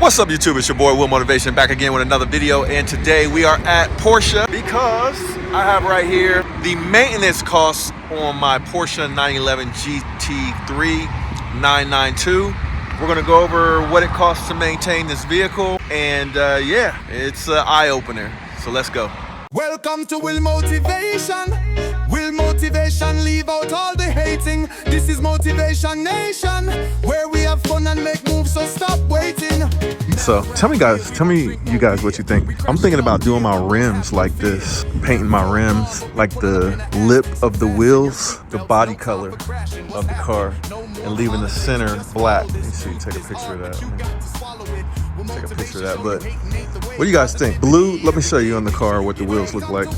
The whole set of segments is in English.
What's up, YouTube? It's your boy Will Motivation back again with another video, and today we are at Porsche because I have right here the maintenance costs on my Porsche 911 GT3 992. We're gonna go over what it costs to maintain this vehicle, and yeah, it's an eye-opener. So let's go. Welcome to Will Motivation. Will Motivation, leave out all the hating. This is Motivation Nation, where we have fun and make moves, so stop waiting. So tell me you guys what you think. I'm thinking about doing my rims like this, painting my rims like the lip of the wheels, the body color of the car, and leaving the center black. Let me see, take a picture of that. Take a picture of that. But what do you guys think? Blue, let me show you on the car what the wheels look like.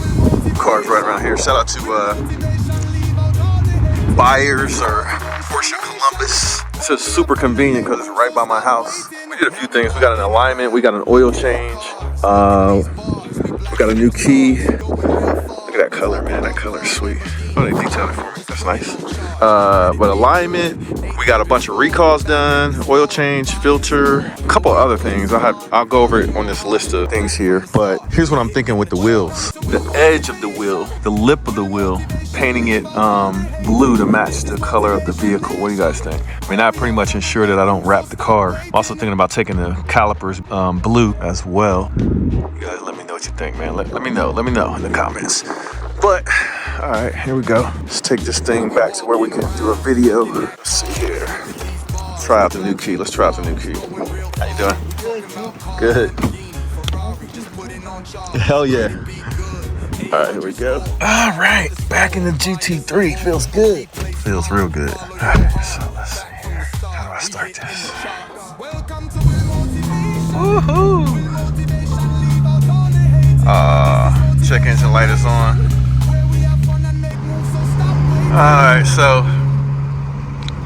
Car's right around here. Shout out to Buyers or Porsche Columbus. It's just super convenient because it's right by my house. We did a few things. We got an alignment, we got an oil change, we got a new key. Look at that color, man. That color is sweet. Oh, they detailed it for me. That's nice. But alignment, we got a bunch of recalls done, oil change, filter, a couple of other things. I'll go over it on this list of things here. But here's what I'm thinking with the wheels. The edge of the wheel, the lip of the wheel, painting it blue to match the color of the vehicle. What do you guys think? I mean, I pretty much ensure that I don't wrap the car. I'm also thinking about taking the calipers blue as well. You guys let me know what you think, man. Let me know in the comments. But all right, here we go. Let's take this thing back to where we can do a video. Let's see here. Let's try out the new key. Let's try out the new key. How you doing? Good. Hell yeah. All right, here we go. All right, back in the GT3. Feels good. Feels real good. All right, so let's see here. How do I start this? Woohoo! Check engine light is on. Alright, so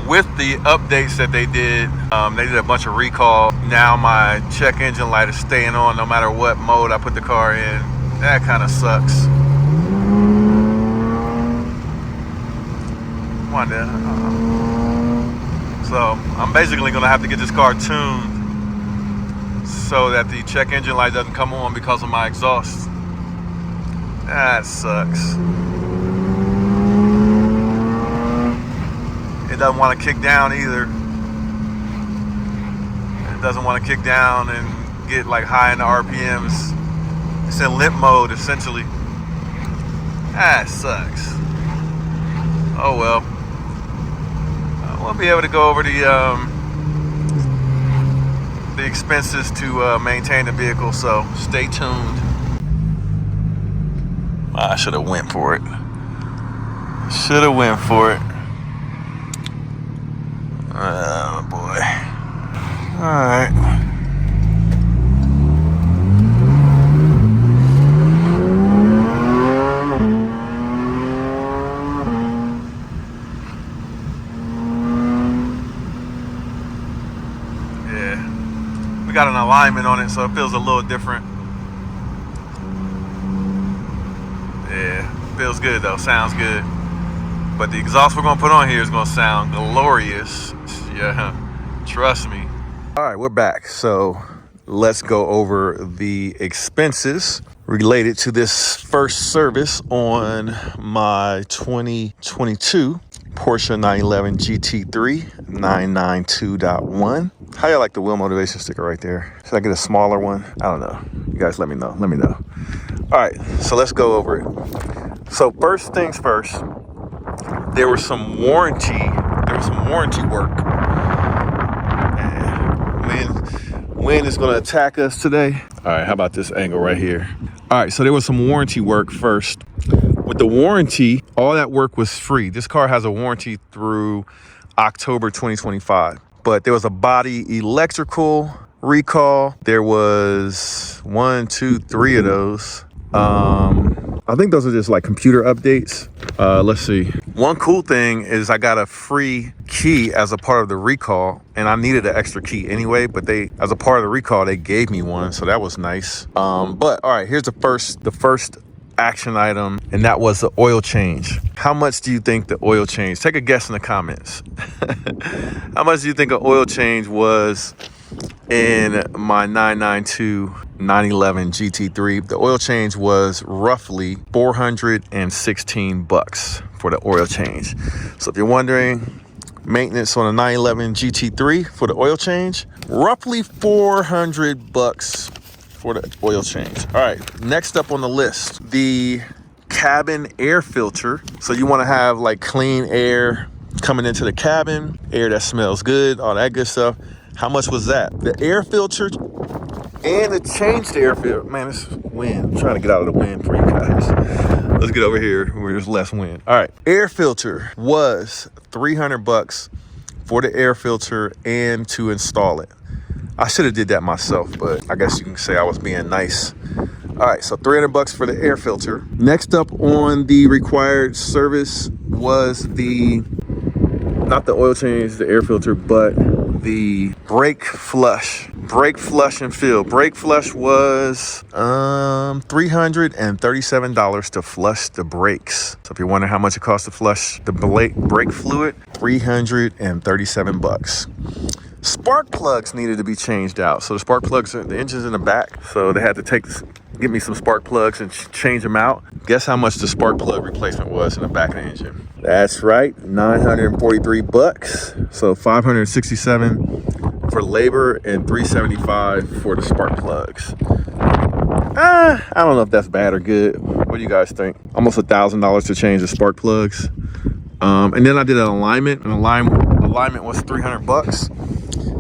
with the updates that they did a bunch of recall. Now my check engine light is staying on no matter what mode I put the car in. That kind of sucks. Come on, then. So I'm basically gonna have to get this car tuned so that the check engine light doesn't come on because of my exhaust. That sucks. It doesn't want to kick down either. It doesn't want to kick down and get like high in the RPMs. It's in limp mode essentially. That sucks. Oh well. I won't be able to go over the expenses to maintain the vehicle, so stay tuned. I should have went for it. Oh boy. Alright. Yeah. We got an alignment on it, so it feels a little different. Yeah. Feels good though. Sounds good. But the exhaust we're gonna put on here is gonna sound glorious. Yeah, trust me. All right, we're back. So let's go over the expenses related to this first service on my 2022 Porsche 911 GT3 992.1. How y'all like the Will Motivation sticker right there? Should I get a smaller one? I don't know. You guys let me know. All right, so let's go over it. So first things first, there was some warranty work. Wind is going to attack us today. All right, how about this angle right here? All right, so there was some warranty work first. With the warranty, all that work was free. This car has a warranty through October 2025. But there was a body electrical recall. There was 1, 2, 3 of those. I think those are just like computer updates. Let's see. One cool thing is I got a free key as a part of the recall, and I needed an extra key anyway, but as a part of the recall, they gave me one, so that was nice. But all right, here's the first action item, and that was the oil change. How much do you think the oil change? Take a guess in the comments. How much do you think an oil change was in my 992 911 GT3. The oil change was roughly $416 for the oil change. So if you're wondering, maintenance on a 911 GT3 for the oil change, roughly $400 for the oil change. All right, next up on the list, the cabin air filter. So you want to have like clean air coming into the cabin, air that smells good, all that good stuff. How much was that? The air filter and the change the air filter. Man, this wind. I'm trying to get out of the wind for you guys. Let's get over here where there's less wind. All right, air filter was $300 for the air filter and to install it. I should have did that myself, but I guess you can say I was being nice. All right, so $300 for the air filter. Next up on the required service was not the oil change, the air filter, but the brake flush and fill. Brake flush was $337 to flush the brakes. So if you're wondering how much it costs to flush the brake fluid, $337. Spark plugs needed to be changed out. So the spark plugs, the engine's in the back, so they had to get me some spark plugs and change them out. Guess how much the spark plug replacement was in the back of the engine? That's right, $943. So $567 for labor and $375 for the spark plugs. I don't know if that's bad or good. What do you guys think? Almost $1,000 to change the spark plugs. And then I did an alignment. An alignment was $300.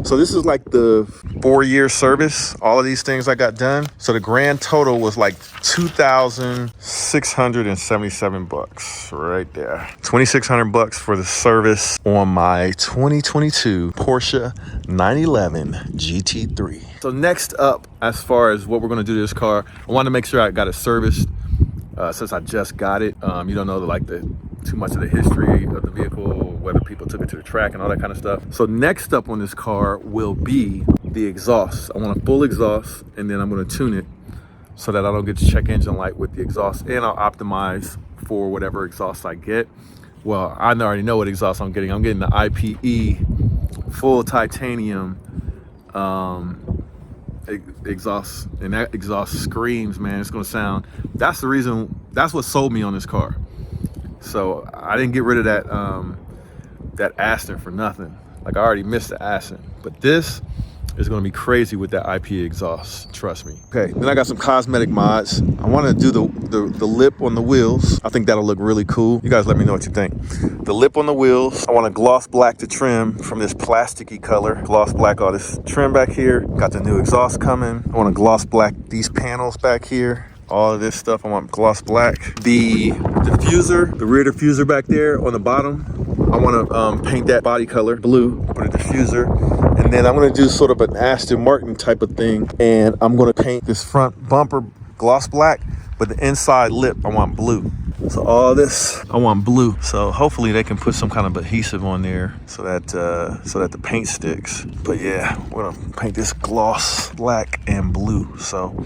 So this is like the 4-year service. All of these things I got done. So the grand total was like $2,677 right there. $2,600 for the service on my 2022 Porsche 911 GT3. So next up, as far as what we're gonna do to this car, I wanted to make sure I got it serviced since I just got it. You don't know too much of the history of the vehicle, whether people took it to the track and all that kind of stuff. So next up on this car will be the exhaust. I want a full exhaust, and then I'm going to tune it so that I don't get the check engine light with the exhaust, and I'll optimize for whatever exhaust I get. Well, I already know what exhaust I'm getting. I'm getting the IPE full titanium exhaust, and that exhaust screams, man. It's going to sound, that's what sold me on this car. So I didn't get rid of that Aston for nothing. Like, I already missed the Aston, but this is going to be crazy with that IP exhaust. Trust me. Okay, then I got some cosmetic mods. I want to do the lip on the wheels. I think that'll look really cool. You guys let me know what you think. The lip on the wheels. I want to gloss black the trim from this plasticky color. Gloss black all this trim back here. Got the new exhaust coming. I want to gloss black these panels back here. All of this stuff, I want gloss black. The diffuser, the rear diffuser back there on the bottom, I want to paint that body color blue, put a diffuser. And then I'm going to do sort of an Aston Martin type of thing. And I'm going to paint this front bumper gloss black, but the inside lip, I want blue. So all this, I want blue. So hopefully they can put some kind of adhesive on there so that the paint sticks. But yeah, we're gonna paint this gloss black and blue. So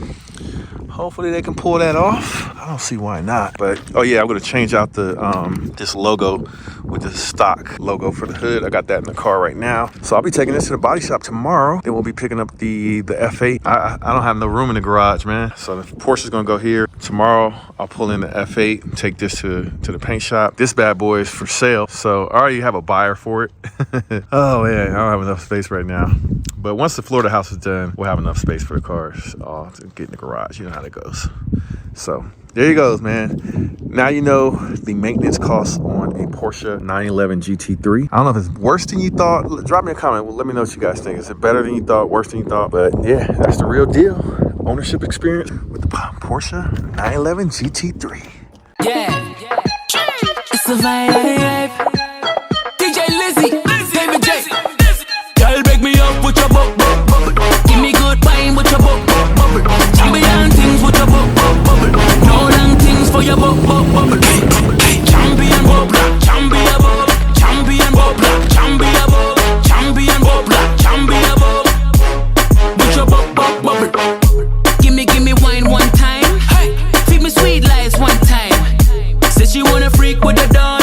hopefully they can pull that off. I don't see why not. But oh yeah, I'm gonna change out the this logo with the stock logo for the hood. I got that in the car right now. So I'll be taking this to the body shop tomorrow. Then we'll be picking up the F8. I don't have no room in the garage, man. So the Porsche's gonna go here. Tomorrow I'll pull in the F8, take this to the paint shop. This bad boy is for sale. So I already have a buyer for it. Oh man, I don't have enough space right now. But once the Florida house is done, we'll have enough space for the cars to get in the garage. You know how that goes. So there you goes, man. Now you know the maintenance costs on a Porsche 911 GT3. I don't know if it's worse than you thought. Drop me a comment. Well, let me know what you guys think. Is it better than you thought, worse than you thought? But yeah, that's the real deal. Ownership experience with the Porsche 911 GT3. Yeah, it's a vibe. DJ Lizzy, David J. Girl, break me up with your bubble. Give me good wine with your bubble. Champion things with your bubble. No long things for your bubble. Champion bubble, champion bubble, champion bubble, champion bubble, champion bubble, champion bubble. With your bubble. Give me wine one time. Feed me sweet lies one time. Said she wanna freak with the dawn.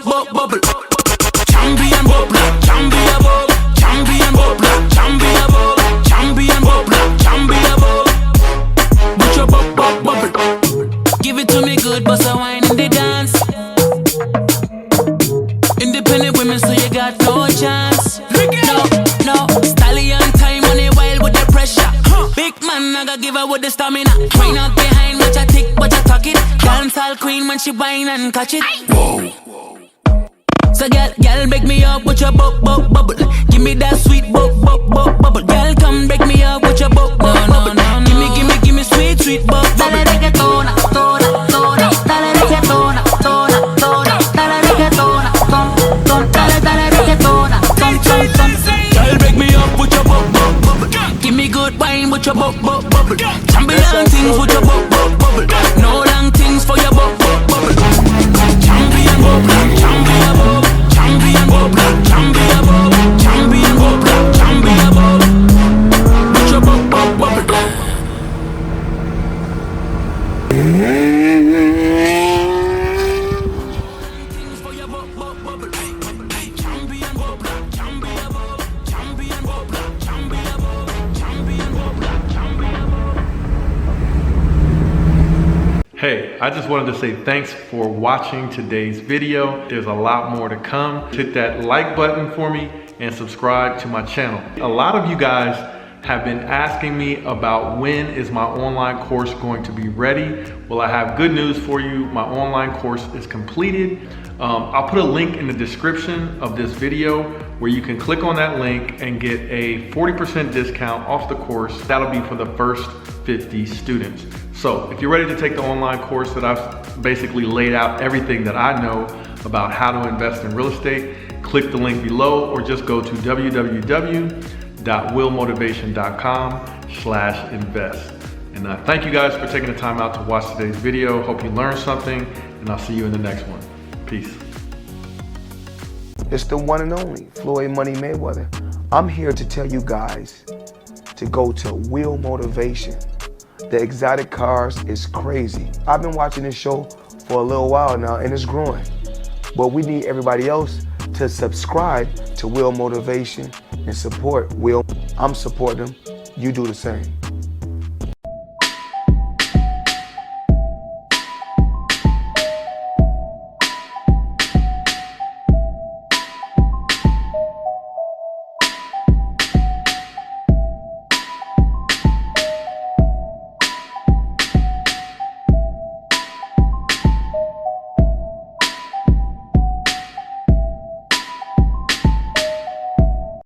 bubble. Champion bubbler, champion bubble. Champion bubbler, champion bubble. Champion bubbler, champion bubble. Put your bubble. Give it to me good, bust a wine in the dance. Independent women, so you got no chance. No, stallion time on it wild with the pressure. Big man, I gotta give her with the stamina. Train out behind, watch her tick, watch her talk it. Dance all queen when she whine and catch it. Whoa. So girl, break me up with your bubble. Give me that sweet bubble. Girl, come break me up with your bubble. No. Give me sweet bubble. Dale reggaetona, tona. Dale reggaetona, tona. Dale reggaetona, ton. Dale reggaetona, ton. Girl, break me up with your bubble. Give me good wine with your bubble. Champion things with your bubble. No long things for your bubble. Champion bubble, champion bubble. Champion bubbler, champion bubble. Champion bubbler, champion bubble. Put your bubble. Hey, I just wanted to say thanks for watching today's video. There's a lot more to come. Hit that like button for me and subscribe to my channel. A lot of you guys have been asking me about when is my online course going to be ready. Well, I have good news for you. My online course is completed. I'll put a link in the description of this video where you can click on that link and get a 40% discount off the course. That'll be for the first 50 students. So if you're ready to take the online course that I've basically laid out everything that I know about how to invest in real estate, click the link below or just go to www.willmotivation.com/invest. And thank you guys for taking the time out to watch today's video. Hope you learned something and I'll see you in the next one. Peace. It's the one and only Floyd Money Mayweather. I'm here to tell you guys to go to Will Motivation. The exotic cars is crazy. I've been watching this show for a little while now and it's growing. But we need everybody else to subscribe to Will Motivation and support Will. I'm supporting them. You do the same.